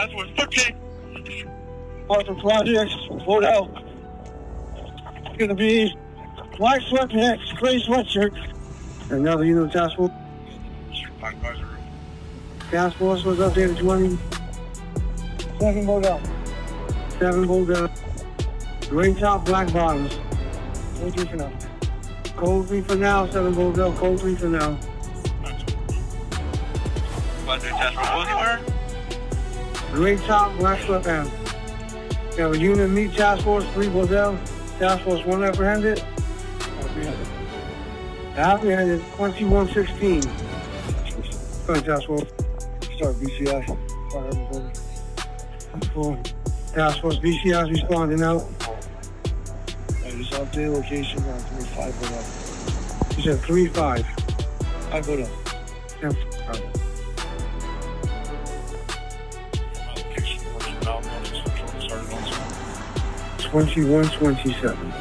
Task Force 13. Parker Projects, vote out. It's gonna be white sweatpants, gray sweatshirt. Another unit task force. Task force was up there to 20. 7 vote out. 7 vote out. Gray top, black bottoms. Cold 3 for now. Cold 3 for now, 7 vote out. Cold 3 for now. What their task force was he wearing? Gray top, black sweatpants. We have a unit meet task force, 3 vote out. Task force 1 apprehended. Apprehended 2116. Go ahead, task force. Start BCI. Task force BCI is responding out. Just update location on 3-5 vote up. You said 3-5. 5 vote up. Yeah. 2127.